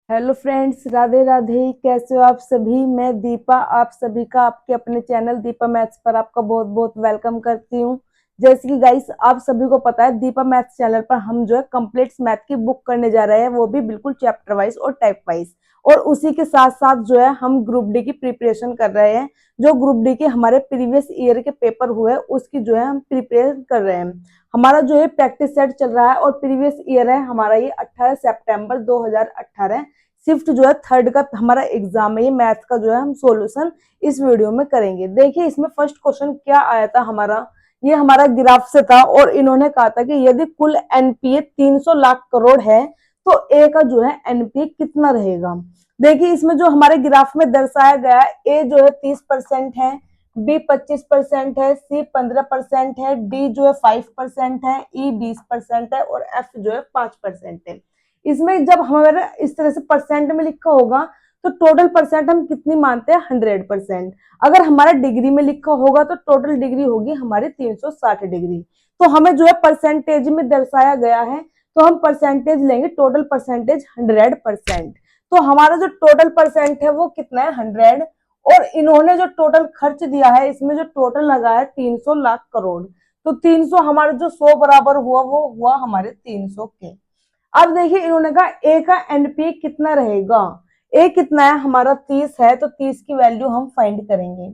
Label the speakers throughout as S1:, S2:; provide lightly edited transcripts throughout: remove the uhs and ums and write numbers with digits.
S1: Hello friends, Radhe Radhe. कैसे हो आप सभी। मैं दीपा आप सभी का आपके अपने चैनल दीपा मैथ्स पर आपका बहुत बहुत वेलकम करती हूँ। जैसे कि गाइस आप सभी को पता है, दीपा मैथ्स चैनल पर हम जो है कंप्लीट मैथ की बुक करने जा रहे हैं, वो भी बिल्कुल चैप्टर वाइज और टाइप वाइज। और उसी के साथ साथ जो है हम ग्रुप डी की प्रिपरेशन कर रहे हैं। जो ग्रुप डी के हमारे प्रीवियस ईयर के पेपर हुए उसकी जो है हम प्रिपेयर कर रहे हैं। हमारा जो है प्रैक्टिस सेट चल रहा है और प्रीवियस ईयर है हमारा ये 18 सितंबर 2018। शिफ्ट जो है थर्ड का हमारा एग्जाम है, ये मैथ का जो है हम सॉल्यूशन इस वीडियो में करेंगे। देखिए इसमें फर्स्ट क्वेश्चन क्या आया था हमारा, ये हमारा ग्राफ से था और इन्होंने कहा था कि यदि कुल एनपीए 300 लाख करोड़ है तो ए का जो है एनपीए कितना रहेगा। देखिए इसमें जो हमारे ग्राफ में दर्शाया गया है, ए जो है 30% है, बी 25% है, सी 15% है, डी जो है 5% है, ई 20% है और एफ जो है 5% है। इसमें जब हमारा इस तरह से परसेंट में लिखा होगा तो टोटल परसेंट हम कितनी मानते हैं, 100%। अगर हमारा डिग्री में लिखा होगा तो टोटल डिग्री होगी हमारी 360 डिग्री। तो हमें जो है परसेंटेज में दर्शाया गया है तो हम परसेंटेज लेंगे, टोटल परसेंटेज 100%। तो हमारा जो टोटल परसेंट है वो कितना है, 100। और इन्होंने जो टोटल खर्च दिया है, इसमें जो टोटल लगा है 300 लाख करोड़। तो 300 हमारे जो 100 बराबर हुआ वो हुआ हमारे 300 के। अब देखिए इन्होंने कहा ए का एनपीए कितना रहेगा। ए कितना है हमारा 30 है, तो 30 की वैल्यू हम फाइंड करेंगे।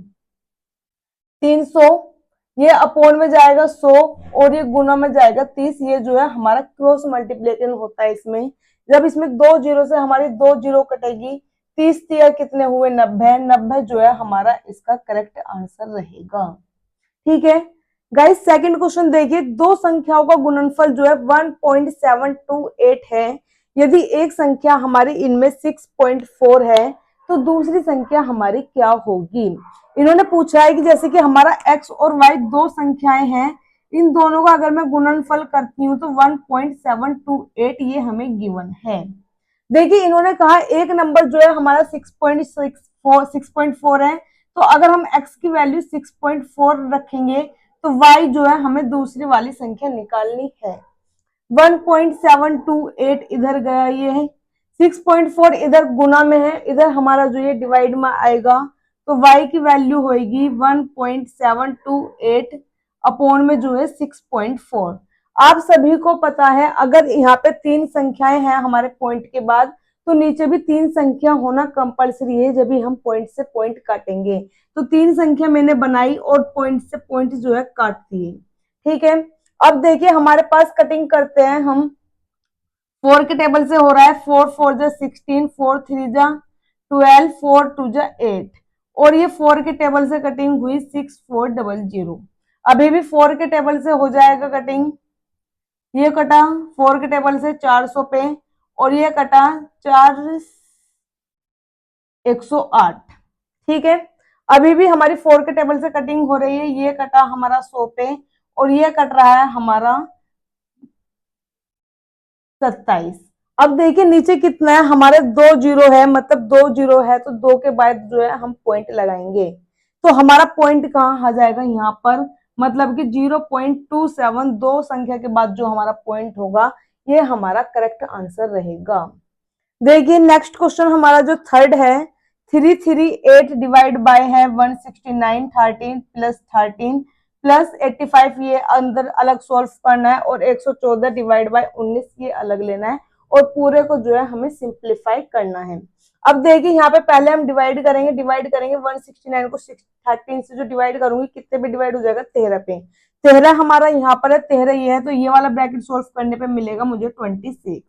S1: 300 ये अपोन में जाएगा 100 और ये गुना में जाएगा 30। ये जो है हमारा क्रॉस मल्टीप्लिकेशन होता है इसमें। जब इसमें 2 जीरो से हमारी 2 जीरो कटेगी, 30 तीया कितने हुए, 90। 90 जो है हमारा इसका करेक्ट आंसर रहेगा। ठीक है गाइस, सेकंड क्वेश्चन देखिए, दो संख्याओं का गुणनफल जो है 1.728 है। यदि एक संख्या हमारी इनमें 6.4 है तो दूसरी संख्या हमारी क्या होगी। इन्होंने पूछा है कि जैसे कि हमारा x और y दो संख्याएं हैं, इन दोनों का अगर मैं गुणनफल करती हूँ तो 1.728 ये हमें गिवन है। देखिए इन्होंने कहा एक नंबर जो है हमारा 6.4 है, तो अगर हम x की वैल्यू 6.4 रखेंगे तो y जो है हमें दूसरी वाली संख्या निकालनी है। 1.728 इधर गया, ये है 6.4 इधर गुना में है, इधर हमारा जो ये डिवाइड में आएगा। तो y की वैल्यू होगी 1.728 अपोन में जो है 6.4। आप सभी को पता है अगर यहाँ पे तीन संख्याएं हैं हमारे पॉइंट के बाद तो नीचे भी तीन संख्या होना कंपलसरी है जब भी हम पॉइंट से पॉइंट काटेंगे। तो तीन संख्या मैंने बनाई और पॉइंट से पॉइंट जो है काट दिए। ठीक है, अब देखिए हमारे पास कटिंग करते हैं हम। 4 के टेबल से हो रहा है 4 4 जा 16, 4 3 जा 12, 4 2 जा 8 और ये 4 के टेबल से कटिंग हुई 6400। अभी भी 4 के टेबल से हो जाएगा कटिंग। ये कटा 4 के टेबल से 400 पे और ये कटा 4 108। ठीक है, अभी भी हमारी 4 के टेबल से कटिंग हो रही है। ये कटा हमारा 100 पे और ये कट रहा है हमारा 27। अब देखिए नीचे कितना है, हमारे 2 जीरो है, मतलब 2 जीरो है तो 2 के बाद जो है हम पॉइंट लगाएंगे। तो हमारा पॉइंट कहाँ आ जाएगा यहाँ पर, मतलब कि 0.27 दो संख्या के बाद जो हमारा पॉइंट होगा ये हमारा करेक्ट आंसर रहेगा। देखिए नेक्स्ट क्वेश्चन हमारा जो थर्ड है, 338 डिवाइड बाय है 169, 13 प्लस 13 प्लस 85 ये अंदर अलग सॉल्व करना है और 114 डिवाइड बाय 19 ये अलग लेना है और पूरे को जो है हमें सिंप्लीफाई करना है। अब देखिए यहाँ पे पहले हम डिवाइड करेंगे 169 को 13 से जो डिवाइड करूंगी कितने पे डिवाइड हो जाएगा, 13 पे। 13 हमारा यहाँ पर है, 13 ये है तो ये वाला ब्रैकेट सॉल्व करने पे मिलेगा मुझे 26।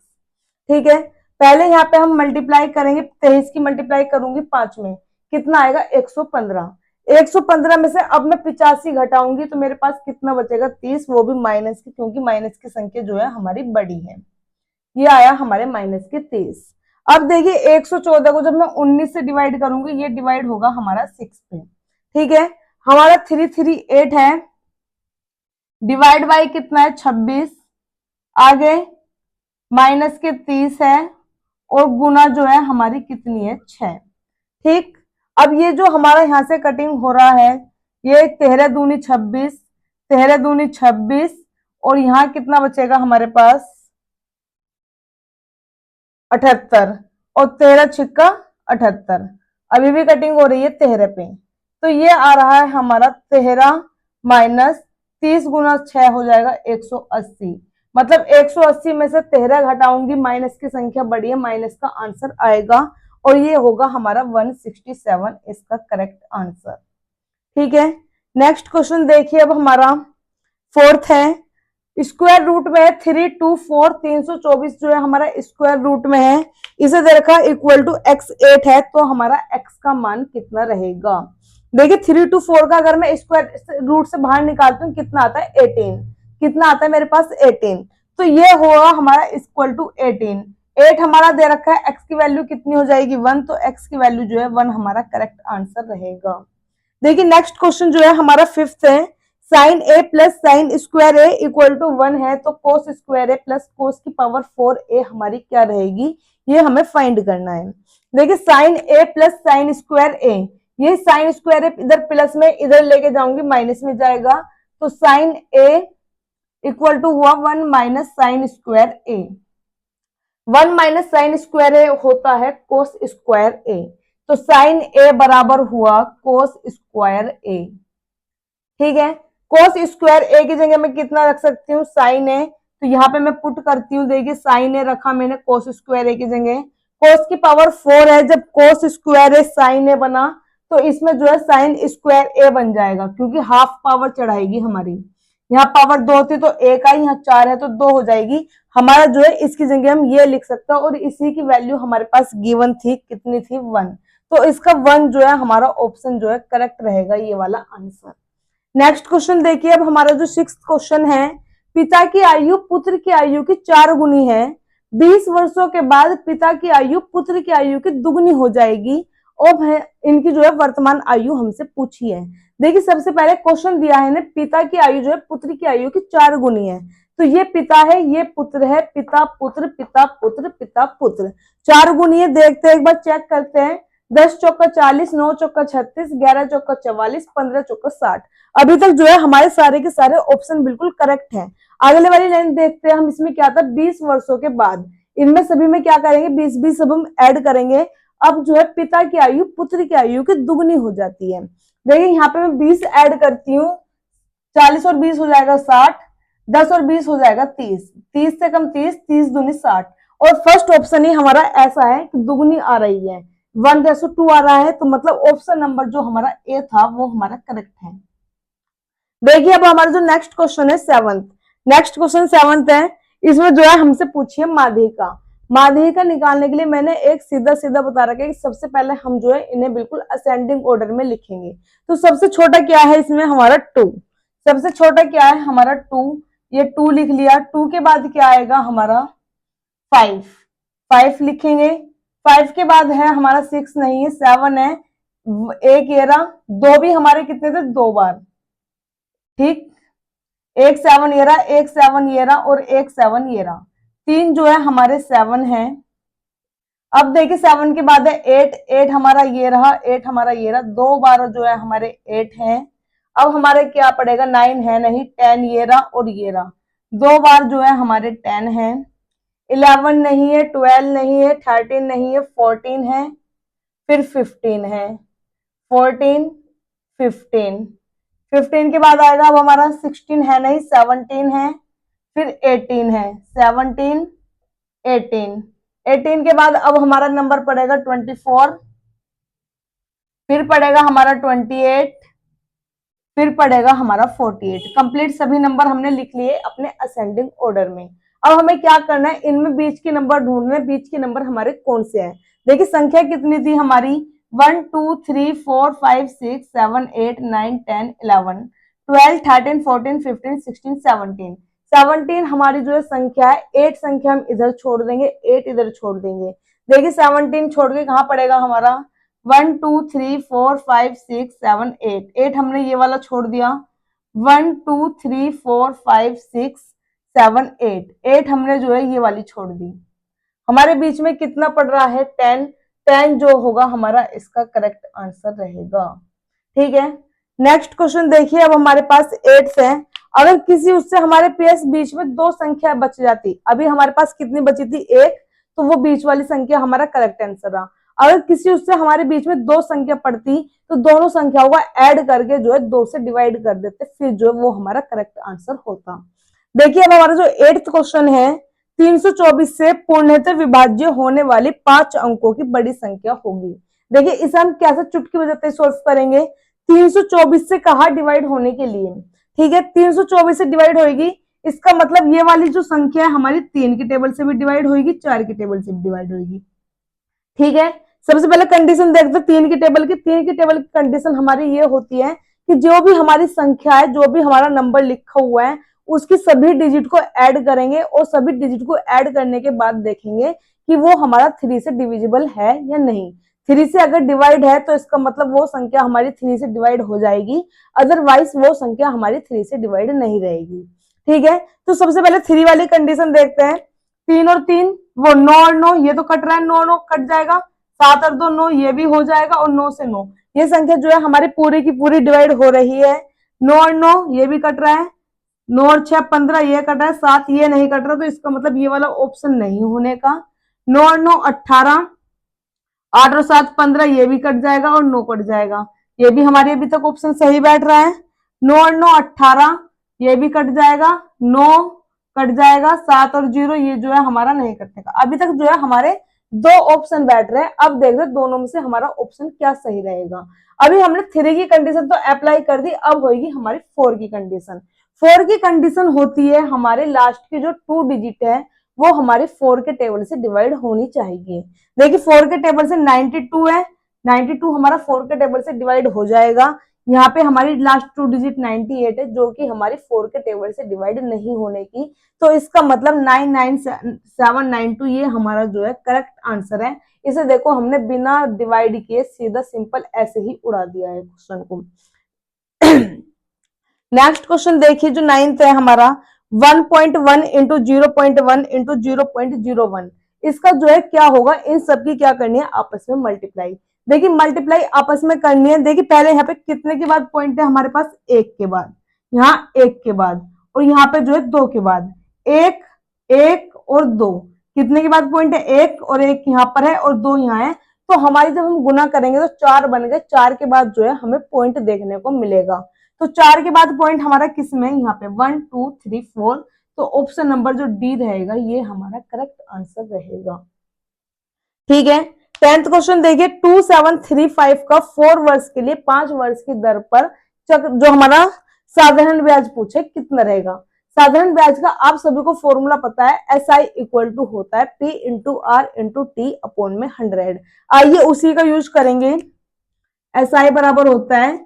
S1: ठीक है, पहले यहाँ पे हम मल्टीप्लाई करेंगे, 23 की मल्टीप्लाई करूंगी 5 में, कितना आएगा 115। 115 में से अब मैं 85 घटाऊंगी तो मेरे पास कितना बचेगा, 30, वो भी माइनस की, क्योंकि माइनस की संख्या जो है हमारी बड़ी है। ये आया हमारे माइनस के 30। अब देखिए 114 को जब मैं 19 से डिवाइड करूंगी ये डिवाइड होगा हमारा 6 पे। ठीक है, हमारा 338 है, डिवाइड बाई कितना है 26, आगे माइनस के 30 है और गुना जो है हमारी कितनी है 6। ठीक, अब ये जो हमारा यहाँ से कटिंग हो रहा है ये 13 दूनी 26, 13 दूनी 26 और यहाँ कितना बचेगा हमारे पास 78। और 13 छिक्का 78, अभी भी कटिंग हो रही है 13 पे। तो ये आ रहा है हमारा 13 माइनस 30 गुना 6 हो जाएगा 180। मतलब 180 में से 13 घटाऊंगी, माइनस की संख्या बड़ी है, माइनस का आंसर आएगा और ये होगा हमारा 167 इसका करेक्ट आंसर। ठीक है, नेक्स्ट क्वेश्चन देखिए अब हमारा फोर्थ है। स्क्वायर रूट में है 324, 324 जो है हमारा स्क्वायर रूट में है, इसे दे रखा इक्वल टू x8 है, तो हमारा x का मान कितना रहेगा। देखिए 324 का अगर मैं स्क्वायर रूट से बाहर निकालती हूँ कितना आता है 18, कितना आता है मेरे पास 18, तो ये होगा हमारा इक्वल टू 18। 8 हमारा दे रखा है, x की वैल्यू कितनी हो जाएगी 1, तो x की वैल्यू जो है 1 हमारा करेक्ट आंसर रहेगा। देखिए नेक्स्ट क्वेश्चन जो है हमारा फिफ्थ है। Sine A plus sine square A equal to 1 है, तो कोस स्क्वायर ए प्लस कोस की पावर 4 ए हमारी क्या रहेगी, ये हमें फाइंड करना है। देखिए sign A plus sine square ए, ये साइन स्क्वायर ए इधर प्लस में इधर लेके जाऊंगी माइनस में जाएगा, तो साइन ए इक्वल टू हुआ 1 माइनस साइन स्क्वायर ए। 1 माइनस साइन स्क्वायर ए होता है कोस स्क्वायर ए, तो साइन ए बराबर हुआ कोस स्क्वायर ए। ठीक है, कोस स्क्वायर ए की जगह मैं कितना रख सकती हूँ साइन ए, तो यहाँ पे मैं पुट करती हूँ। देखिए साइन ए रखा मैंने कोस स्क्वायर ए की जगह, कोस की पावर 4 है, जब कोस स्क्वायर ए साइन ए बना तो इसमें जो है साइन स्क्वायर ए बन जाएगा, क्योंकि हाफ पावर चढ़ाएगी हमारी। यहाँ पावर 2 थी तो एक आई, यहाँ 4 है तो 2 हो जाएगी हमारा जो है, इसकी जगह हम ये लिख सकते हैं, और इसी की वैल्यू हमारे पास गिवन थी, कितनी थी 1, तो इसका 1 जो है हमारा ऑप्शन जो है करेक्ट रहेगा, ये वाला आंसर। नेक्स्ट क्वेश्चन देखिए अब हमारा जो 6th क्वेश्चन है। पिता की आयु पुत्र की आयु की 4 गुनी है, 20 वर्षों के बाद पिता की आयु पुत्र की आयु की दुगनी हो जाएगी, और इनकी जो है वर्तमान आयु हमसे पूछी है। देखिए सबसे पहले क्वेश्चन दिया है ना, पिता की आयु जो है पुत्र की आयु की 4 गुनी है, तो ये पिता है ये पुत्र है, पिता पुत्र पिता पुत्र पिता पुत्र, 4 गुनी है। देखते हैं एक बार चेक करते हैं, 10 चौका 40, 9 चौका 36, 11 चौका 44, 15 चौका 60। अभी तक जो है हमारे सारे के सारे ऑप्शन बिल्कुल करेक्ट हैं। अगले वाली लाइन देखते हैं हम, इसमें क्या था 20 वर्षों के बाद, इनमें सभी में क्या करेंगे 20-20 सब हम ऐड करेंगे। अब जो है पिता की आयु पुत्र की आयु की दुगनी हो जाती है। देखिए यहाँ पे मैं 20 ऐड करती हूँ, 40 और 20 हो जाएगा 60, 10 और 20 हो जाएगा 30, 30 से कम 30, 30 दूनी 60, और फर्स्ट ऑप्शन ही हमारा ऐसा है कि दुगनी आ रही है, 1:2 आ रहा है, तो मतलब ऑप्शन नंबर जो हमारा ए था वो हमारा करेक्ट है। देखिए अब हमारा जो नेक्स्ट क्वेश्चन है 7th, नेक्स्ट क्वेश्चन 7th है, इसमें जो है हमसे पूछिए माध्यिका। माध्यिका निकालने के लिए मैंने एक सीधा सीधा बता रखा है कि सबसे पहले हम जो है इन्हें बिल्कुल असेंडिंग ऑर्डर में लिखेंगे। तो सबसे छोटा क्या है इसमें हमारा 2, सबसे छोटा क्या है हमारा 2, ये 2 लिख लिया। 2 के बाद क्या आएगा हमारा 5, 5 लिखेंगे। 5 के बाद है हमारा 6 नहीं है 7 है, एक ये रहा, 2 भी हमारे कितने थे 2 बार, ठीक, एक 7 ये रहा, एक 7 ये रहा, और एक 7 ये रहा, 3 जो है हमारे 7 है। अब देखिए 7 के बाद है 8, 8 हमारा ये रहा, 8 हमारा ये रहा, 2 बार जो है हमारे 8 है। अब हमारे क्या पड़ेगा 9 है नहीं, 10 ये रहा और ये रहा, 2 बार जो है हमारे 10 है। 11 नहीं है, 12 नहीं है, 13 नहीं है, 14 है, फिर 15 है, 14 15, 15 के बाद आएगा अब हमारा 16 है नहीं, 17 है, फिर 18 है, 17 18, 18 के बाद अब हमारा नंबर पड़ेगा 24, फिर पड़ेगा हमारा 28, फिर पड़ेगा हमारा 48। कंप्लीट सभी नंबर हमने लिख लिए अपने असेंडिंग ऑर्डर में। अब हमें क्या करना है, इनमें बीच के नंबर ढूंढने, बीच के नंबर हमारे कौन से हैं। देखिए संख्या कितनी थी हमारी 1 2 3 4 5 6 7 8 9 10 11 12 13 14 15 16 17, 17 हमारी जो है संख्या है, 8 संख्या हम इधर छोड़ देंगे, 8 इधर छोड़ देंगे। देखिए 17 छोड़ के कहाँ पड़ेगा हमारा 1 2 3 4 5 6 7 8, 8 हमने ये वाला छोड़ दिया, 1 2 3 4 5 6 7 8, 8 हमने जो है ये वाली छोड़ दी। हमारे बीच में कितना पड़ रहा है 10, 10 जो होगा हमारा इसका करेक्ट आंसर रहेगा। ठीक है, नेक्स्ट क्वेश्चन देखिए अब हमारे पास 8th है। अगर किसी उससे हमारे पास बीच में 2 संख्या बच जाती, अभी हमारे पास कितनी बची थी 1, तो वो बीच वाली संख्या हमारा करेक्ट आंसर रहा। अगर किसी उससे हमारे बीच में दो संख्या पड़ती तो दोनों संख्याओं का ऐड करके जो है 2 से डिवाइड कर देते, फिर जो वो हमारा करेक्ट आंसर होता। देखिए अब हमारा जो 8th क्वेश्चन है, 324 से पूर्णतः विभाज्य होने वाली 5 अंकों की बड़ी संख्या होगी। देखिए इसे हम कैसे चुटकी बजाते सॉल्व करेंगे। 324 से कहा डिवाइड होने के लिए, ठीक है, 324 से डिवाइड होगी, इसका मतलब ये वाली जो संख्या है हमारी 3 की टेबल से भी डिवाइड होगी, 4 की टेबल से भी डिवाइड होगी, ठीक है। सबसे पहले कंडीशन देखते हैं 3 की टेबल की। 3 की टेबल की कंडीशन हमारी ये होती है कि जो भी हमारी संख्या है, जो भी हमारा नंबर लिखा हुआ है, उसकी सभी डिजिट को ऐड करेंगे और सभी डिजिट को ऐड करने के बाद देखेंगे कि वो हमारा 3 से डिविजिबल है या नहीं। 3 से अगर डिवाइड है तो इसका मतलब वो संख्या हमारी 3 से डिवाइड हो जाएगी, अदरवाइज वो संख्या हमारी 3 से डिवाइड नहीं रहेगी, ठीक है। तो सबसे पहले 3 वाली कंडीशन देखते हैं। 3 और 3 वो 9 और 9, ये तो कट रहा है, 9 9 कट जाएगा, 7 और 2 9, ये भी हो जाएगा, और 9 से 9 ये संख्या जो है हमारी पूरी की पूरी डिवाइड हो रही है। 9 और 9 ये भी कट रहा है, 9 और 6 15 ये कट रहा है, 7 ये नहीं कट रहा, तो इसका मतलब ये वाला ऑप्शन नहीं होने का। 9 और 9 18, 8 और 7 15 ये भी कट जाएगा और 9 कट जाएगा, ये भी हमारी अभी तक ऑप्शन सही बैठ रहा है। 9 और 9 18 ये भी कट जाएगा, 9 कट जाएगा, 7 और 0 ये जो है हमारा नहीं कटने का। अभी तक जो है हमारे 2 ऑप्शन बैठ रहे हैं। अब देख रहे दोनों में से हमारा ऑप्शन क्या सही रहेगा। अभी हमने 3 की कंडीशन तो अप्लाई कर दी, अब होगी हमारी 4 की कंडीशन। 4 की कंडीशन होती है हमारे लास्ट की जो 2 डिजिट है वो हमारी 4 के टेबल से डिवाइड होनी चाहिए। देखिए 4 के टेबल से 92 है, 92 हमारा 4 के टेबल से डिवाइड हो जाएगा। यहाँ पे हमारी लास्ट 2 डिजिट 98 है जो कि हमारी 4 के टेबल से डिवाइड नहीं होने की, तो इसका मतलब 99792 ये हमारा जो है करेक्ट आंसर है। इसे देखो हमने बिना डिवाइड किए सीधा सिंपल ऐसे ही उड़ा दिया है क्वेश्चन को। नेक्स्ट क्वेश्चन देखिए जो 9th है हमारा, 1.1 इंटू 0.1 इंटू 0.01, इसका जो है क्या होगा, इन सबकी क्या करनी है आपस में मल्टीप्लाई। देखिए मल्टीप्लाई आपस में करनी है। देखिए पहले यहाँ पे कितने के बाद पॉइंट है हमारे पास, 1 के बाद, यहाँ 1 के बाद, और यहाँ पे जो है 2 के बाद, 1 1 और 2, कितने के बाद पॉइंट है, 1 और 1 यहाँ पर है और 2 यहाँ है, तो हमारी जब हम गुना करेंगे तो 4 बन गए, 4 के बाद जो है हमें पॉइंट देखने को मिलेगा। तो 4 के बाद पॉइंट हमारा किस में, यहाँ पे 1 2 3 4, तो ऑप्शन नंबर जो डी रहेगा ये हमारा करेक्ट आंसर रहेगा, ठीक है। 10th क्वेश्चन देखिए, 2735 का 4 वर्ष के लिए 5 वर्ष की दर पर जो हमारा साधारण ब्याज पूछे कितना रहेगा। साधारण ब्याज का आप सभी को फॉर्मूला पता है, एस आई इक्वल टू होता है P into R into T upon में 100। आइए उसी का यूज करेंगे। एस आई बराबर होता है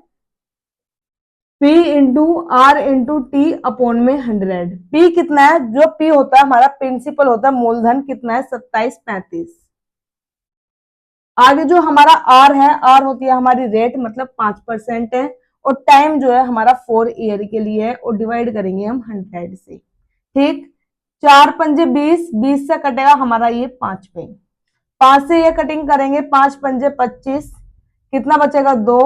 S1: P into R into T upon में 100। P कितना है, जो P होता है हमारा प्रिंसिपल होता है, मूलधन कितना है 2735। आगे जो हमारा R है, R होती है हमारी रेट, मतलब 5% है, और टाइम जो है हमारा 4 ईयर के लिए है, और डिवाइड करेंगे हम 100 से, ठीक। 4 पंजे 20, 20 से कटेगा हमारा ये 5 पे, 5 से ये कटिंग करेंगे, 5 पंजे 25, कितना बचेगा 2,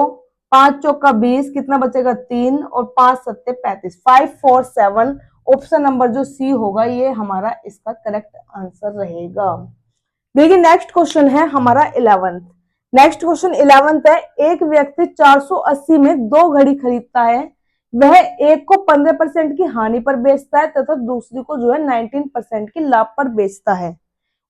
S1: 5 चौका 20, कितना बचेगा 3, और 5 सत्ते 35, 547। ऑप्शन नंबर जो सी होगा ये हमारा इसका करेक्ट आंसर रहेगा। देखिए नेक्स्ट क्वेश्चन है हमारा 11th। नेक्स्ट क्वेश्चन 11th है, एक व्यक्ति 480 में 2 घड़ी खरीदता है, वह एक को 15% की हानि पर बेचता है तथा दूसरी को जो है 19% की लाभ पर बेचता है।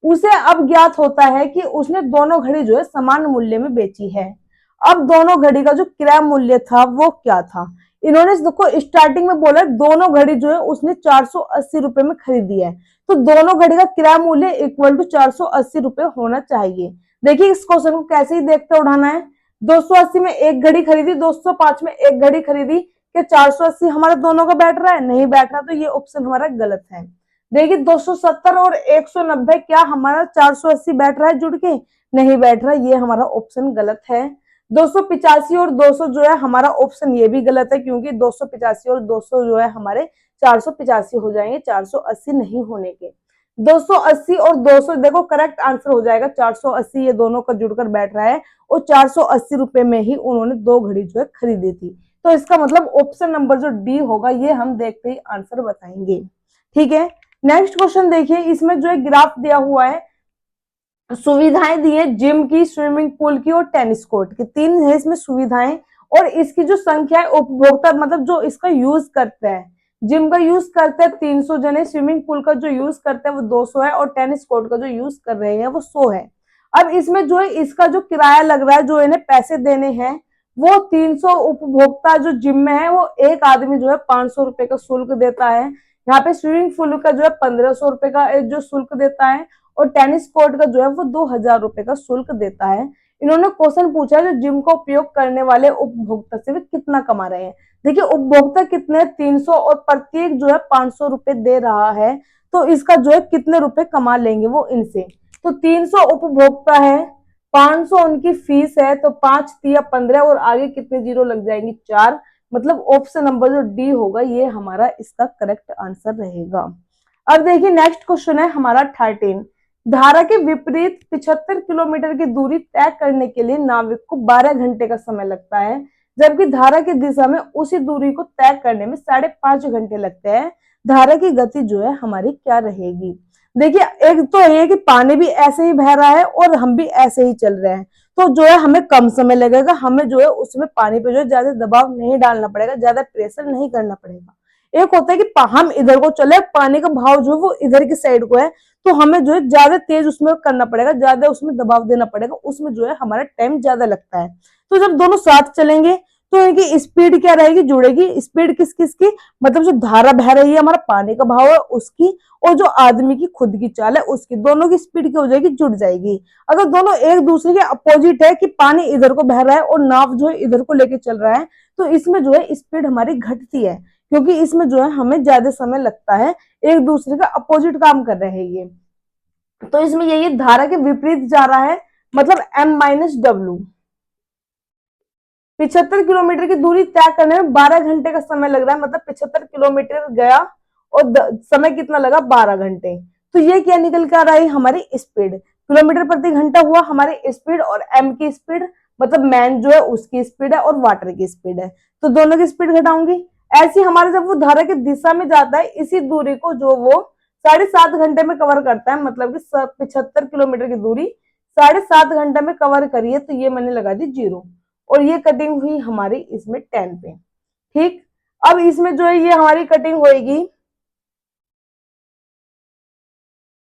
S1: उसे अब ज्ञात होता है कि उसने दोनों घड़ी जो है समान मूल्य में बेची है। अब दोनों घड़ी का जो क्रय मूल्य था वो क्या था। इन्होंने देखो स्टार्टिंग में बोला दोनों घड़ी जो है उसने 480 रुपए में खरीदी है, तो दोनों घड़ी का क्रय मूल्य इक्वल टू 480 रुपए होना चाहिए। देखिए इस क्वेश्चन को कैसे ही देखते उठाना है। 280 में एक घड़ी खरीदी, 205 में एक घड़ी खरीदी, क्या 480 हमारा दोनों का बैठ रहा है, नहीं बैठ रहा, तो ये ऑप्शन हमारा गलत है। देखिए 270 और 190 क्या हमारा 480 बैठ रहा है जुड़ के, नहीं बैठ रहा, ये हमारा ऑप्शन गलत है। 285 और 200 जो है हमारा ऑप्शन ये भी गलत है, क्योंकि 285 और 200 जो है हमारे 485 हो जाएंगे, 480 नहीं होने के। 280 और 200 देखो करेक्ट आंसर हो जाएगा 480, ये दोनों का जुड़कर बैठ रहा है, और 480 रुपए में ही उन्होंने 2 घड़ी जो है खरीदी थी, तो इसका मतलब ऑप्शन नंबर जो डी होगा ये हम देखते ही आंसर बताएंगे, ठीक है। नेक्स्ट क्वेश्चन देखिए, इसमें जो है ग्राफ दिया हुआ है, सुविधाएं दी है जिम की, स्विमिंग पूल की और टेनिस कोर्ट की, 3 है इसमें सुविधाएं। और इसकी जो संख्या है उपभोक्ता मतलब जो इसका यूज करते हैं, जिम का यूज करते हैं 300 जने, स्विमिंग पूल का जो यूज करते हैं वो 200 है और टेनिस कोर्ट का जो यूज कर रहे हैं वो 100 है। अब इसमें जो है इसका जो किराया लग रहा है, जो इन्हें पैसे देने हैं वो 300 उपभोक्ता जो जिम में है वो एक आदमी जो है 500 रुपए का शुल्क देता है। यहाँ पे स्विमिंग पूल का जो है 1500 रुपए का जो शुल्क देता है और टेनिस कोर्ट का जो है वो 2000 रुपए का शुल्क देता है। इन्होंने क्वेश्चन पूछा है जो जिम का उपयोग करने वाले उपभोक्ता से वे कितना कमा रहे हैं। देखिए उपभोक्ता कितने 300 और प्रत्येक जो है 500 रुपए दे रहा है, तो इसका जो है कितने रुपए कमा लेंगे वो इनसे। तो 300 उपभोक्ता है, 500 उनकी फीस है, तो 5 तिया 15 और आगे कितने जीरो लग जाएंगे 4। मतलब ऑप्शन नंबर जो डी होगा ये हमारा इसका करेक्ट आंसर रहेगा। अब देखिए नेक्स्ट क्वेश्चन है हमारा 13। धारा के विपरीत 75 किलोमीटर की दूरी तय करने के लिए नाविक को 12 घंटे का समय लगता है, जबकि धारा की दिशा में उसी दूरी को तय करने में 5.5 घंटे लगते हैं। धारा की गति जो है हमारी क्या रहेगी। देखिए एक तो ये कि पानी भी ऐसे ही बह रहा है और हम भी ऐसे ही चल रहे हैं, तो जो है हमें कम समय लगेगा, हमें जो है उसमें पानी पे जो है ज्यादा दबाव नहीं डालना पड़ेगा, ज्यादा प्रेशर नहीं करना पड़ेगा। एक होता है कि हम इधर को चले, पानी का भाव जो है वो इधर की साइड को है, तो हमें जो है ज्यादा तेज उसमें करना पड़ेगा, ज्यादा उसमें दबाव देना पड़ेगा, उसमें जो है हमारा टाइम ज्यादा लगता है। तो जब दोनों साथ चलेंगे तो इनकी स्पीड क्या रहेगी, जुड़ेगी। स्पीड किस किस की, मतलब जो धारा बह रही है हमारा पानी का भाव है उसकी, और जो आदमी की खुद की चाल है उसकी, दोनों की स्पीड क्या हो जाएगी, जुड़ जाएगी। अगर दोनों एक दूसरे के अपोजिट है कि पानी इधर को बह रहा है और नाव जो है इधर को लेके चल रहा है, तो इसमें जो है स्पीड हमारी घटती है, क्योंकि इसमें जो है हमें ज्यादा समय लगता है, एक दूसरे का अपोजिट काम कर रहे हैं ये। तो इसमें यही धारा के विपरीत जा रहा है, मतलब M-W। 75 किलोमीटर की दूरी तय करने में 12 घंटे का समय लग रहा है, मतलब 75 किलोमीटर गया और समय कितना लगा 12 घंटे। तो ये क्या निकल कर आ रही है हमारी स्पीड, किलोमीटर प्रति घंटा हुआ हमारी स्पीड, और एम की स्पीड मतलब मैन जो है उसकी स्पीड है और वाटर की स्पीड है, तो दोनों की स्पीड घटाऊंगी। ऐसी हमारे जब वो धारा की दिशा में जाता है, इसी दूरी को जो वो 7.5 घंटे में कवर करता है, मतलब कि 75 किलोमीटर की दूरी 7.5 घंटे में कवर करिए, तो ये मैंने लगा दी 0, और ये कटिंग हुई हमारी इसमें 10 पे। ठीक, अब इसमें जो है ये हमारी कटिंग होगी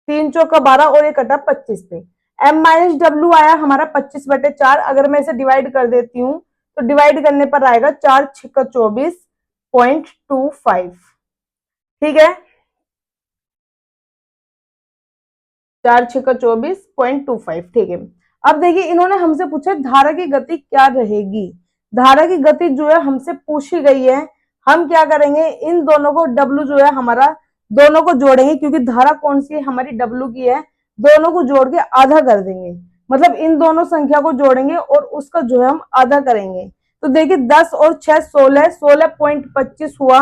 S1: 3 चौका 12 और ये कटा 25 पे। M-W आया हमारा 25/4। अगर मैं इसे डिवाइड कर देती हूँ तो डिवाइड करने पर आएगा 4×6=24.25। ठीक है, 4×6=24.25। ठीक है, अब देखिए इन्होंने हमसे पूछा धारा की गति क्या रहेगी। धारा की गति जो है हमसे पूछी गई है, हम क्या करेंगे, इन दोनों को W जो है हमारा, दोनों को जोड़ेंगे, क्योंकि धारा कौन सी है हमारी W की है, दोनों को जोड़ के आधा कर देंगे, मतलब इन दोनों संख्या को जोड़ेंगे और उसका जो है हम आधा करेंगे। तो देखिए 10 और 6 16, 16.25 हुआ,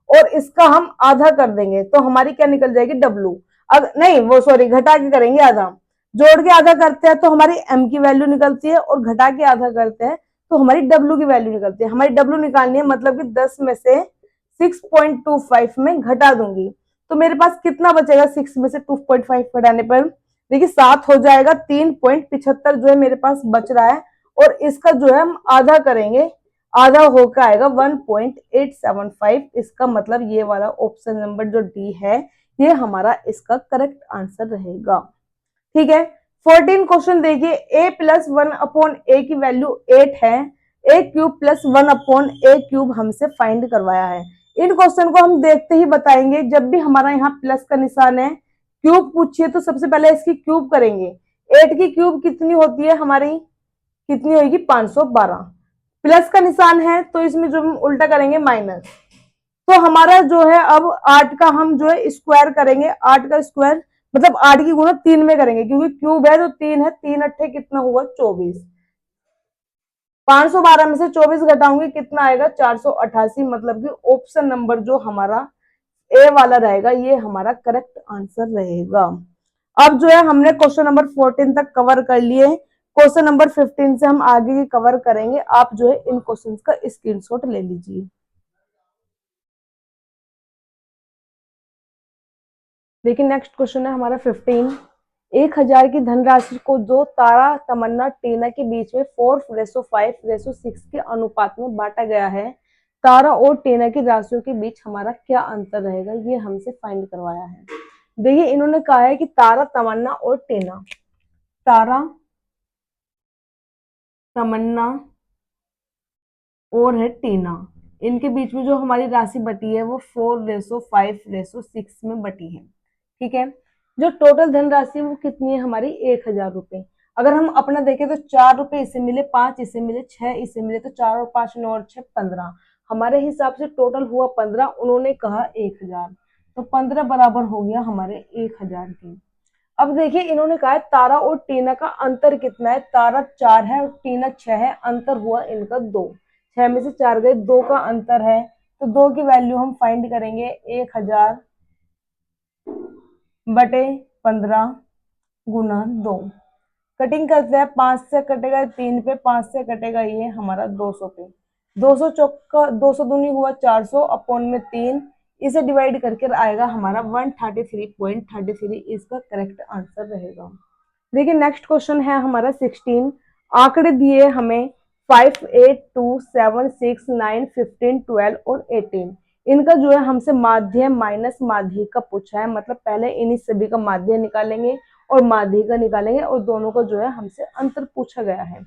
S1: और इसका हम आधा कर देंगे तो हमारी क्या निकल जाएगी W। अगर नहीं वो सॉरी घटा के करेंगे आधा, जोड़ के आधा करते हैं तो हमारी M की वैल्यू निकलती है, और घटा के आधा करते हैं तो हमारी W की वैल्यू निकलती है। हमारी W निकालनी है, मतलब कि 10 में से 6.25 में घटा दूंगी, तो मेरे पास कितना बचेगा 6 में से 2.5 घटाने पर, देखिए 7 हो जाएगा। 3.75 जो है मेरे पास बच रहा है, और इसका जो है हम आधा करेंगे, आधा होकर आएगा 1.875। इसका मतलब ये वाला ऑप्शन नंबर जो डी है ये हमारा इसका करेक्ट आंसर रहेगा। ठीक है, 14 क्वेश्चन देखिए, a+1/a की वैल्यू 8 है, a³ +1/a³ हमसे फाइंड करवाया है। इन क्वेश्चन को हम देखते ही बताएंगे, जब भी हमारा यहाँ प्लस का निशान है, क्यूब पूछिए तो सबसे पहले इसकी क्यूब करेंगे। 8 की क्यूब कितनी होती है हमारी, कितनी होगी 512। प्लस का निशान है तो इसमें जो हम उल्टा करेंगे माइनस, तो हमारा जो है अब 8 का हम जो है स्क्वायर करेंगे, 8 का स्क्वायर मतलब 8 की गुणा 3 में करेंगे, क्योंकि क्यूब है तो 3 है, 3×8 कितना हुआ 24। 512 में से 24 घटाऊंगी कितना आएगा 488, मतलब कि ऑप्शन नंबर जो हमारा ए वाला रहेगा ये हमारा करेक्ट आंसर रहेगा। अब जो है हमने क्वेश्चन नंबर 14 तक कवर कर लिए, क्वेश्चन नंबर 15 से हम आगे की कवर करेंगे। आप जो है इन क्वेश्चंस का स्क्रीनशॉट ले लीजिए। देखिए नेक्स्ट क्वेश्चन है हमारा 15। 1000 की धनराशि को जो तारा, तमन्ना, टीना के बीच में 4:5:6 के अनुपात में बांटा गया है, तारा और टीना की राशियों के बीच हमारा क्या अंतर रहेगा, ये हमसे फाइंड करवाया है। देखिए इन्होंने कहा है कि तारा, तमन्ना और टीना, तारा, तमन्ना और है टीना, इनके बीच में जो हमारी राशि बटी है वो 4:5:6 में बटी है। ठीक है, जो टोटल धनराशि है वो कितनी है हमारी 1000 रुपए। अगर हम अपना देखें तो 4 रुपए इसे मिले, 5 इसे मिले, 6 इसे मिले, तो 4 और 5 9 और 6 15, हमारे हिसाब से टोटल हुआ 15, उन्होंने कहा 1000, तो 15 बराबर हो गया हमारे 1000 के। अब देखिए इन्होंने कहा है तारा और टीना का अंतर कितना है, तारा 4 है और टीना 6 है, अंतर हुआ इनका 2, 6 में से 4 गए, 2 का अंतर है, तो 2 की वैल्यू हम फाइंड करेंगे 1000 बटे 15 गुना 2। कटिंग करते हैं, 5 से कटेगा 3 पे, 5 से कटेगा ये हमारा 200 पे, 200 चौका 200 दूनी हुआ 400 अपॉन में 3, इसे डिवाइड करके आएगा हमारा 133.33, इसका करेक्ट आंसर रहेगा। देखिए नेक्स्ट क्वेश्चन है हमारा 16, आंकड़े दिए हमें 5, 8, 2, 7, 6, 9, 15, 12 और 18, इनका जो है हमसे माध्य माइनस माध्यिक का पूछा है, मतलब पहले इन्हीं सभी का माध्य निकालेंगे और माध्यिक का निकालेंगे और दोनों का जो है हमसे अंतर पूछा गया है।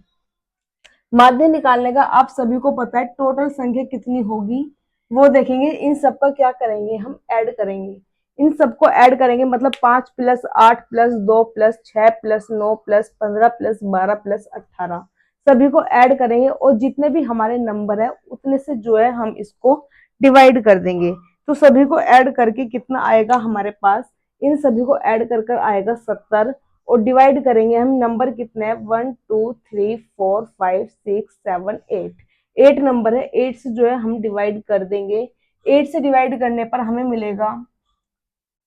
S1: माध्य निकालने का आप सभी को पता है टोटल संख्या कितनी होगी वो देखेंगे, इन सबका क्या करेंगे हम ऐड करेंगे, इन सबको ऐड करेंगे, मतलब 5 + 8 + 2 + 6 + 9 + 15 + 12 + 18, सभी को ऐड करेंगे और जितने भी हमारे नंबर है उतने से जो है हम इसको डिवाइड कर देंगे, तो सभी को ऐड करके कितना आएगा हमारे पास, इन सभी को ऐड कर कर आएगा 70, और डिवाइड करेंगे हम, नंबर कितने हैं 1 2 3 4 5 6 7 8, 8 नंबर है, 8 से जो है हम डिवाइड कर देंगे, 8 से डिवाइड करने पर हमें मिलेगा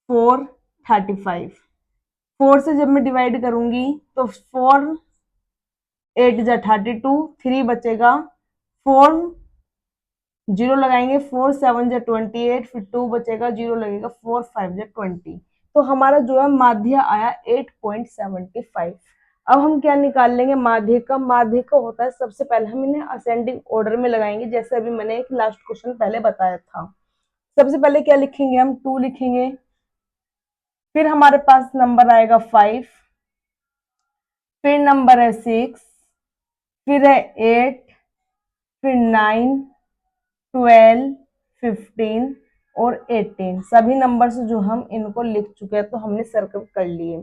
S1: 435, 4 से जब मैं डिवाइड करूंगी तो 4 8 जा 32, 3 बचेगा, 4 जीरो लगाएंगे, 4 7 जा 28, फिर 2 बचेगा, जीरो लगेगा, 4 5 जा 20, तो हमारा जो है माध्य आया 8.75। अब हम क्या निकाल लेंगे माध्य का, माध्य का होता है सबसे पहले हम इन्हें असेंडिंग ऑर्डर में लगाएंगे, जैसे अभी मैंने एक लास्ट क्वेश्चन पहले बताया था। सबसे पहले क्या लिखेंगे हम 2 लिखेंगे, फिर हमारे पास नंबर आएगा 5, फिर नंबर है 6, फिर है 8, फिर 9, 12, 15 और 18, सभी नंबर से जो हम इनको लिख चुके हैं, तो हमने सर्कल कर लिए।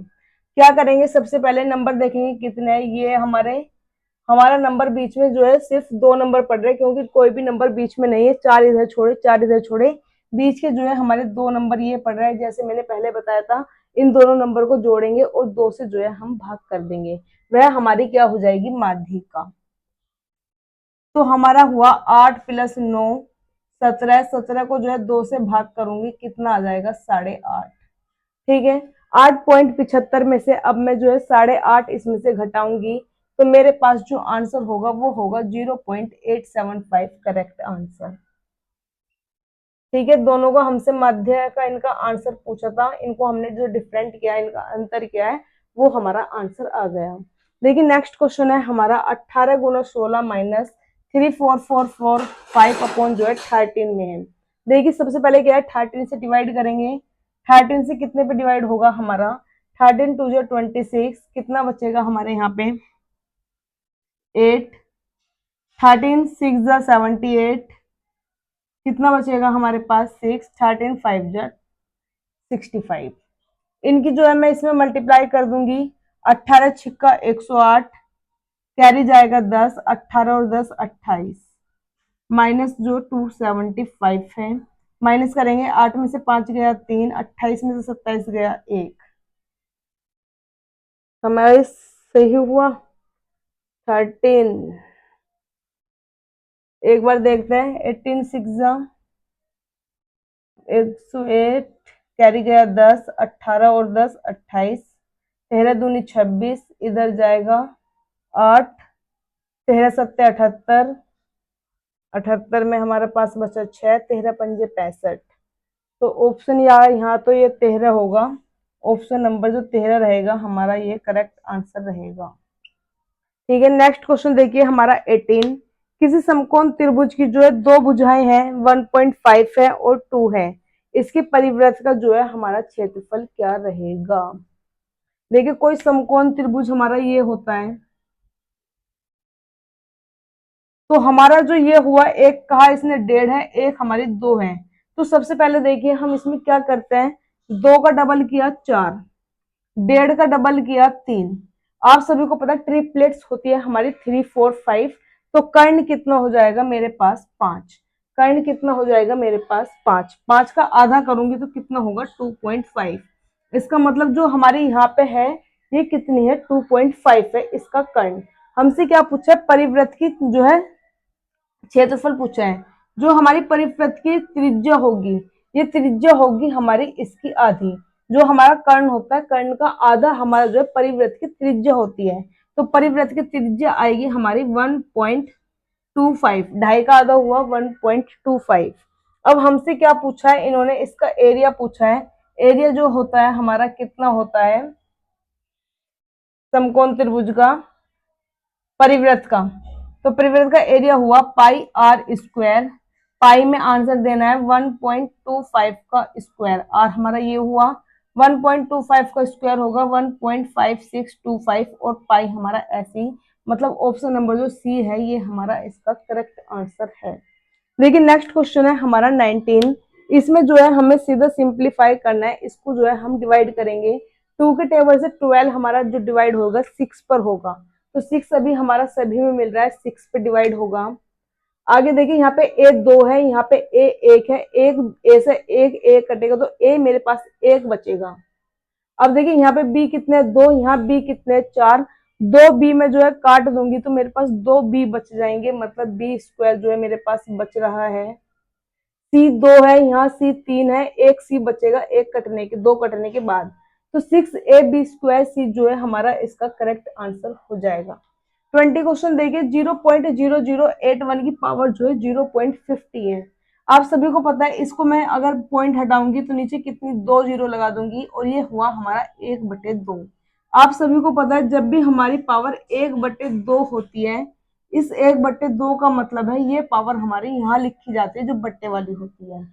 S1: क्या करेंगे सबसे पहले नंबर देखेंगे कितने हैं, ये हमारा नंबर बीच में जो है सिर्फ 2 नंबर पड़ रहे हैं, क्योंकि कोई भी नंबर बीच में नहीं है, 4 इधर छोड़े 4 इधर छोड़े, बीच के जो है हमारे 2 नंबर ये पड़ रहा है, जैसे मैंने पहले बताया था, इन दोनों नंबर को जोड़ेंगे और 2 से जो है हम भाग कर देंगे, वह हमारी क्या हो जाएगी माध्यिका। तो हमारा हुआ 8 + 9 17, 17 को जो है 2 से भाग करूंगी, कितना आ जाएगा 8.5। ठीक है, 8.75 में से अब मैं जो है 8.5 इसमें से घटाऊंगी, तो मेरे पास जो आंसर होगा वो होगा 0.875 करेक्ट आंसर। ठीक है, दोनों को हमसे मध्य का इनका आंसर पूछा था, इनको हमने जो डिफरेंट किया, इनका अंतर किया है, वो हमारा आंसर आ गया। देखिए नेक्स्ट क्वेश्चन है हमारा 18 × 16 माइनस 3445 अपॉन जो है 13 में है। देखिए सबसे पहले क्या है 13 से डिवाइड करेंगे, 13 से कितने पे डिवाइड होगा हमारा, 13 2 26, कितना बचेगा हमारे यहाँ पे 8, 13 6 78, कितना बचेगा हमारे पास 6, 13 5 65, इनकी जो है मैं इसमें मल्टीप्लाई कर दूंगी, 18 छिक्का 108, कैरी जाएगा 10, 18 और 10 28, माइनस जो 275 है, माइनस करेंगे, 8 में से 5 गया 3, 28 में से 27 गया 1, हमारा सही हुआ 13। एक बार देखते हैं, 18 6 108, कैरी गया 10, 18 और 10 28, 13 दूनी 26, इधर जाएगा 8, 13 7 78, 78 में हमारे पास बचा 6, 13 पंजे 65, तो ऑप्शन यहाँ तो ये 13 होगा ऑप्शन नंबर जो 13 रहेगा हमारा ये करेक्ट आंसर रहेगा। ठीक है, नेक्स्ट क्वेश्चन देखिए हमारा 18। किसी समकोण त्रिभुज की जो है दो भुजाएं हैं, 1.5 है और 2 है, इसके परिव्रत का जो है हमारा क्षेत्रफल क्या रहेगा। देखिए कोई समकोण त्रिभुज हमारा ये होता है, तो हमारा जो ये हुआ, एक कहा इसने 1.5 है, एक हमारी 2 है। तो सबसे पहले देखिए हम इसमें क्या करते हैं, 2 का डबल किया 4, 1.5 का डबल किया 3। आप सभी को पता है ट्रिपलेट्स होती है हमारी 3, 4, 5। तो कर्ण कितना हो जाएगा मेरे पास 5। कर्ण कितना हो जाएगा मेरे पास 5। 5 का आधा करूंगी तो कितना होगा 2.5। इसका मतलब जो हमारे यहाँ पे है ये कितनी है 2.5 है इसका कर्ण। हमसे क्या पूछा है, परिवृत्त की जो है क्षेत्रफल पूछा है। जो हमारी परिवृत्त की त्रिज्या होगी, ये त्रिज्या होगी हमारी इसकी आधी। जो हमारा कर्ण होता है, कर्ण का आधा हमारा जो है परिवृत्त की त्रिज्या होती है। तो परिवृत्त की त्रिज्या आएगी हमारी 1.25। ढाई का आधा हुआ 1.25। अब हमसे क्या पूछा है इन्होंने, इसका एरिया पूछा है। एरिया जो होता है हमारा कितना होता है समकोण त्रिभुज का, परिवृत्त का। तो परिवृत्त का एरिया हुआ पाई आर स्क्वायर। पाई में आंसर देना है 1.25 का स्क्वायर। आर हमारा ये हुआ 1.25 का स्क्वायर होगा 1.5625 और पाई हमारा ऐसे ही, मतलब ऑप्शन नंबर जो सी है ये हमारा इसका करेक्ट आंसर है। देखिए नेक्स्ट क्वेश्चन है हमारा 19। इसमें जो है हमें सीधा सिंप्लीफाई करना है, इसको जो है हम डिवाइड करेंगे। 2 के टेबल से 12 हमारा जो डिवाइड होगा 6 पर होगा, तो 6 अभी हमारा सभी में मिल रहा है, 6 पे डिवाइड होगा। आगे देखिए यहाँ पे ए 2 है, यहाँ पे ए 1 है, एक ए से एक ए कटेगा तो ए मेरे पास 1 बचेगा। अब देखिए यहाँ पे बी कितने 2, यहाँ बी कितने 4। 2 बी में जो है काट दूंगी तो मेरे पास 2 बी बच जाएंगे, मतलब बी स्क्वायर जो है मेरे पास बच रहा है। सी 2 है, यहाँ सी 3 है, एक सी बचेगा, एक कटने के 2 कटने के बाद। तो 6ab² सी जो है हमारा इसका करेक्ट आंसर हो जाएगा। 20 क्वेश्चन देखिए, 0.0081 की पावर जो है 0.50 है। आप सभी को पता है, इसको मैं अगर पॉइंट हटाऊंगी तो नीचे कितनी 2 जीरो लगा दूंगी और ये हुआ हमारा 1/2। आप सभी को पता है जब भी हमारी पावर 1/2 होती है, इस 1/2 का मतलब है ये पावर हमारी यहाँ लिखी जाती है जो बट्टे वाली होती है।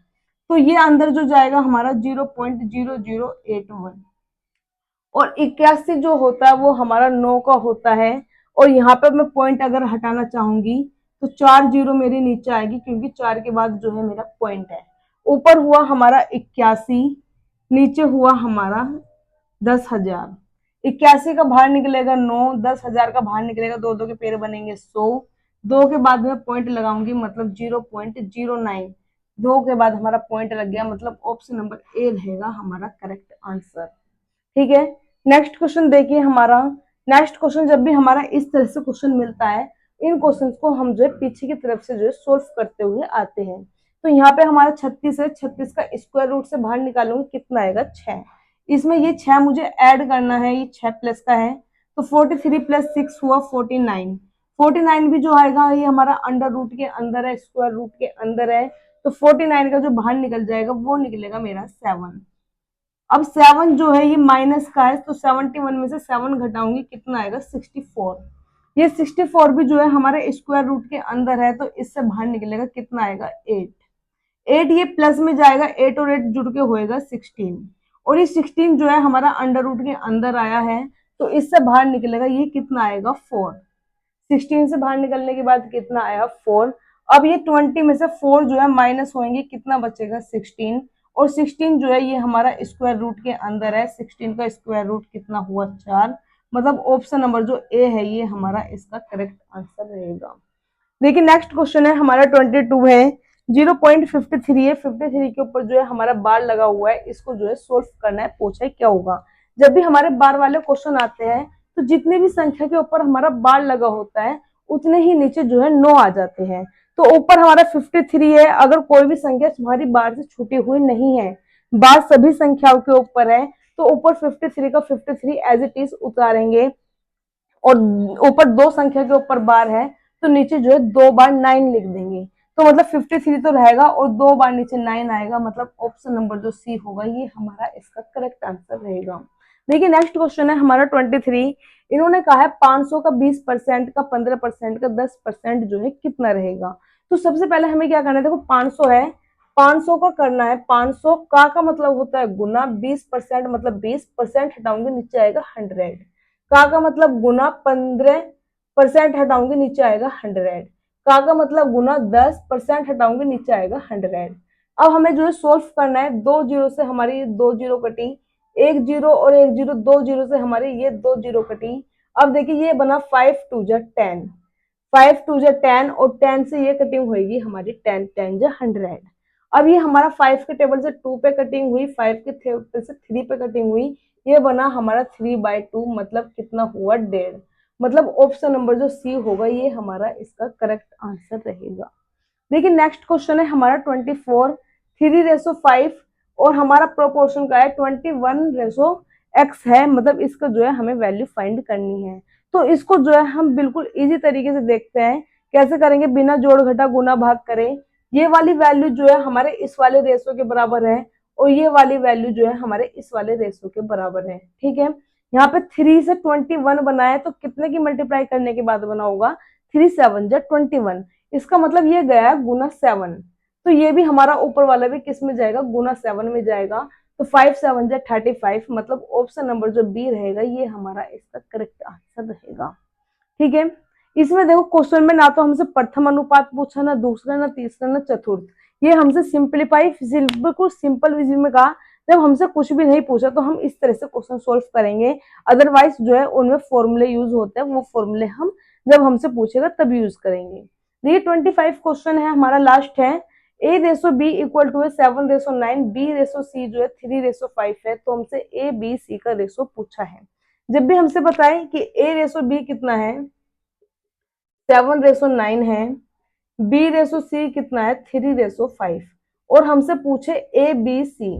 S1: तो ये अंदर जो जाएगा हमारा 0.0081। और 81 जो होता है वो हमारा 9 का होता है। और यहाँ पे मैं पॉइंट अगर हटाना चाहूंगी तो 4 जीरो मेरी नीचे आएगी, क्योंकि 4 के बाद जो है मेरा पॉइंट है। ऊपर हुआ हमारा 81, नीचे हुआ हमारा 10,000। 81 का बाहर निकलेगा 9, 10,000 का बाहर निकलेगा, दो दो के पेड़ बनेंगे 100। 2 के बाद में पॉइंट लगाऊंगी मतलब 0.09। 2 के बाद हमारा पॉइंट लग गया, मतलब ऑप्शन नंबर ए रहेगा हमारा करेक्ट आंसर। ठीक है, नेक्स्ट क्वेश्चन देखिए हमारा। नेक्स्ट क्वेश्चन जब भी हमारा इस तरह से क्वेश्चन मिलता है, इन क्वेश्चंस को हम जो है पीछे की तरफ से जो है सोल्व करते हुए आते हैं। तो यहाँ पे हमारा 36 है, 36 का स्क्वायर रूट से बाहर निकालूंगी कितना आएगा 6। इसमें ये 6 मुझे ऐड करना है, ये 6 प्लस का है। तो 43 प्लस 6 हुआ 49। 49 भी जो आएगा ये हमारा अंडर रूट के अंदर है, स्क्वायर रूट के अंदर है। तो 49 का जो बाहर निकल जाएगा वो निकलेगा मेरा 7। अब 7 जो है ये माइनस का है, तो 71 में से 7 घटाऊंगी कितना आएगा 64। ये 64 भी जो है हमारे स्क्वायर रूट के अंदर है, तो इससे बाहर निकलेगा कितना आएगा 8। 8 ये प्लस में जाएगा, 8 और 8 जुड़ के होएगा 16। और ये 16 जो है हमारा अंडर रूट के अंदर आया है, तो इससे बाहर निकलेगा ये कितना आएगा 4। 16 से बाहर निकलने के बाद कितना आया 4। अब ये 20 में से 4 जो है माइनस होंगे, कितना बचेगा 16। और 16 जो है ये हमारा स्क्वायर रूट के अंदर है, 16 का स्क्वायर रूट कितना हुआ 4। मतलब ऑप्शन नंबर जो ए है ये हमारा इसका करेक्ट आंसर रहेगा। देखिए नेक्स्ट क्वेश्चन है हमारा 22 है, 0.53 है, 53 के ऊपर जो है हमारा बार लगा हुआ है, इसको जो है सोल्व करना है, पूछा है क्या होगा। जब भी हमारे बार वाले क्वेश्चन आते हैं तो जितने भी संख्या के ऊपर हमारा बार लगा होता है उतने ही नीचे जो है 9 आ जाते हैं। तो ऊपर हमारा 53 है, अगर कोई भी संख्या हमारी बार से छूटी हुई नहीं है, बार सभी संख्याओं के ऊपर है, तो ऊपर 53 का 53 एज इट इज उतारेंगे। और ऊपर 2 संख्या के ऊपर बार है तो नीचे जो है 2 बार 9 लिख देंगे। तो मतलब 53 तो रहेगा और 2 बार नीचे 9 आएगा, मतलब ऑप्शन नंबर जो सी होगा ये हमारा इसका करेक्ट आंसर रहेगा। देखिए नेक्स्ट क्वेश्चन है हमारा 23। इन्होंने कहा है 500 का 20% का 15% का 10% जो है कितना रहेगा। तो सबसे पहले हमें क्या करना है, देखो 500 है, 500 का करना है, 500 का मतलब होता है गुना 20%, मतलब 20% हटाऊंगे नीचे आएगा 100, का मतलब गुना 15% हटाऊंगे नीचे आएगा 100, का मतलब गुना 10% हटाऊंगे नीचे आएगा 100। अब हमें जो है सोल्व करना है, 2 जीरो से हमारी 2 जीरो कटी, 1 जीरो और 1 जीरो, 2 जीरो से हमारी ये 2 जीरो कटी। अब देखिए ये बना 5 टू जा 10, 5 टू जा 10 और 10 से ये कटिंग होगी हमारी 10, 10 जा 100। अब ये हमारा 5 के टेबल से 2 पे कटिंग हुई, 5 के टेबल से 3 पे कटिंग हुई, ये बना हमारा 3/2, मतलब कितना हुआ 1.5, मतलब ऑप्शन नंबर जो सी होगा ये हमारा इसका करेक्ट आंसर रहेगा। देखिए नेक्स्ट क्वेश्चन है हमारा 24, 3/5 और हमारा प्रोपोर्शन का है 21/x है, मतलब इसका जो है हमें वैल्यू फाइंड करनी है। तो इसको जो है हम बिल्कुल इजी तरीके से देखते हैं कैसे करेंगे, बिना जोड़ घटा गुना भाग करें। ये वाली वैल्यू जो है हमारे इस वाले रेशो के बराबर है और ये वाली वैल्यू जो है हमारे इस वाले रेशो के बराबर है, ठीक है। यहाँ पे 3 से 21 बना है, तो कितने की मल्टीप्लाई करने के बाद बना होगा, 3 7 जा 21, इसका मतलब ये गया है गुना 7, तो ये भी हमारा ऊपर वाला भी किस में जाएगा, गुना 7 में जाएगा। तो 5 7 जा 35, मतलब ऑप्शन नंबर जो बी रहेगा ये हमारा इसका करेक्ट आंसर रहेगा, ठीक है। इसमें देखो क्वेश्चन में ना तो हमसे प्रथम अनुपात पूछा, ना दूसरा, ना तीसरा, ना चतुर्थ, ये हमसे सिंप्लीफाई, बिल्कुल सिंपल विधि में कहा। जब हमसे कुछ भी नहीं पूछा तो हम इस तरह से क्वेश्चन सोल्व करेंगे, अदरवाइज जो है उनमें फॉर्मूले यूज होते हैं, वो फॉर्मूले हम जब हमसे पूछेगा तब यूज करेंगे। देखिए 25 क्वेश्चन है हमारा, लास्ट है। A/B इक्वल टू है 7/9, B/C जो है 3/5 है, तो हमसे A B C का रेशो पूछा है। जब भी हमसे बताए कि A/B कितना है, 7/9 है, B/C कितना है, 3/5, और हमसे पूछे ABC,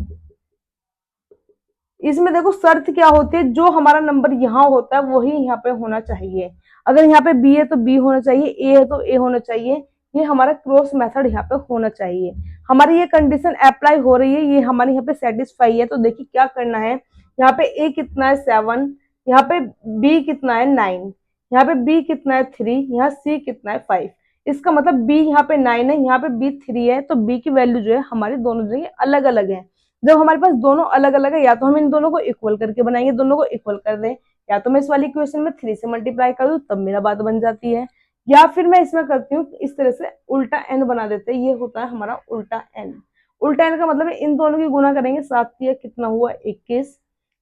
S1: इसमें देखो शर्त क्या होती है, जो हमारा नंबर यहाँ होता है वही यहाँ पे होना चाहिए। अगर यहाँ पे बी है तो बी होना चाहिए, ए है तो ए होना चाहिए, ये हमारा क्रॉस मेथड यहाँ पे होना चाहिए। हमारी ये कंडीशन अप्लाई हो रही है, ये हमारे यहाँ पे सेटिस्फाई है। तो देखिए क्या करना है, यहाँ पे ए कितना है 7, यहाँ पे बी कितना है 9, यहाँ पे बी कितना है 3, यहाँ सी कितना है 5, इसका मतलब बी यहाँ पे 9 है, यहाँ पे बी 3 है, तो बी की वैल्यू जो है हमारी दोनों जगह अलग अलग है। जब हमारे पास दोनों अलग अलग है, या तो हम इन दोनों को इक्वल करके बनाएंगे, दोनों को इक्वल कर दें, या तो मैं इस वाली इक्वेशन में 3 से मल्टीप्लाई कर दूं तब मेरा बात बन जाती है, या फिर मैं इसमें करती हूँ इस तरह से उल्टा एन बना देते हैं, ये होता है हमारा उल्टा एन। उल्टा एन का मतलब है इन दोनों की गुना करेंगे, 7 3 कितना हुआ 21,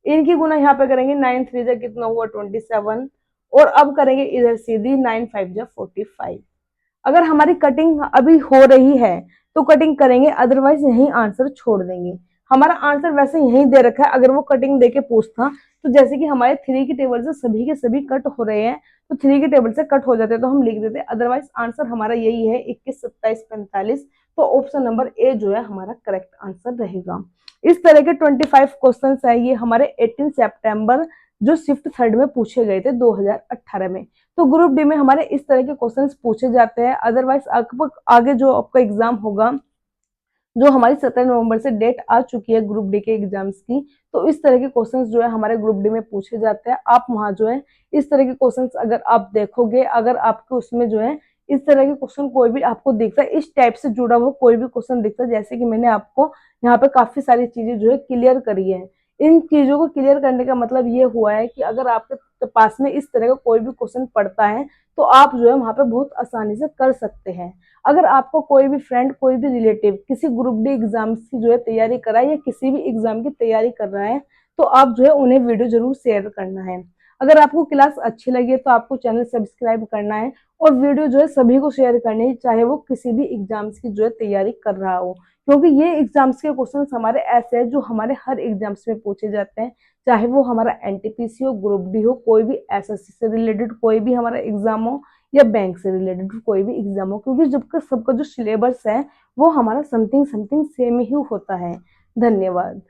S1: इनकी गुना यहाँ पे करेंगे 9 3 कितना हुआ 27, और अब करेंगे इधर सीधी 9 5 45। अगर हमारी कटिंग अभी हो रही है तो कटिंग करेंगे, अदरवाइज यही आंसर छोड़ देंगे। हमारा आंसर वैसे यही दे रखा है, अगर वो कटिंग देके पूछता तो जैसे कि हमारे 3 की टेबल से सभी के सभी कट हो रहे हैं, तो 3 की टेबल से कट हो जाते तो हम लिख देते, अदरवाइज आंसर हमारा यही है 21 27 45, तो ऑप्शन नंबर ए जो है हमारा करेक्ट आंसर रहेगा। इस तरह के 25 क्वेश्चन है, ये हमारे 18 सितंबर जो शिफ्ट थर्ड में पूछे गए थे 2018 में। तो ग्रुप डी में हमारे इस तरह के क्वेश्चंस पूछे जाते हैं। अदरवाइज आगे जो आपका एग्जाम होगा, जो हमारी 17 नवंबर से डेट आ चुकी है ग्रुप डी के एग्जाम्स की, तो इस तरह के क्वेश्चंस जो है हमारे ग्रुप डी में पूछे जाते हैं। आप वहां जो है इस तरह के क्वेश्चंस अगर आप देखोगे, अगर आपको उसमें जो है इस तरह के क्वेश्चन कोई भी आपको दिखता है, इस टाइप से जुड़ा हुआ कोई भी क्वेश्चन दिखता है, जैसे कि मैंने आपको यहाँ पे काफी सारी चीजें जो है क्लियर करी है, इन चीजों को क्लियर करने का मतलब ये हुआ है कि अगर आपके पास में इस तरह का कोई भी क्वेश्चन पड़ता है तो आप जो है वहां पे बहुत आसानी से कर सकते हैं। अगर आपको कोई भी फ्रेंड, कोई भी रिलेटिव किसी ग्रुप डी एग्जाम की जो है तैयारी कर रहा है या किसी भी एग्जाम की तैयारी कर रहा है, तो आप जो है उन्हें वीडियो जरूर शेयर करना है। अगर आपको क्लास अच्छी लगी है तो आपको चैनल सब्सक्राइब करना है और वीडियो जो है सभी को शेयर करनी है, चाहे वो किसी भी एग्जाम्स की जो है तैयारी कर रहा हो, क्योंकि ये एग्जाम्स के क्वेश्चन हमारे ऐसे हैं जो हमारे हर एग्जाम्स में पूछे जाते हैं, चाहे वो हमारा एनटीपीसी हो, ग्रुप डी हो, कोई भी एसएससी से रिलेटेड कोई भी हमारा एग्जाम हो, या बैंक से रिलेटेड कोई भी एग्जाम हो, क्योंकि जब सबका जो सिलेबस है वो हमारा समथिंग समथिंग सेम ही होता है। धन्यवाद।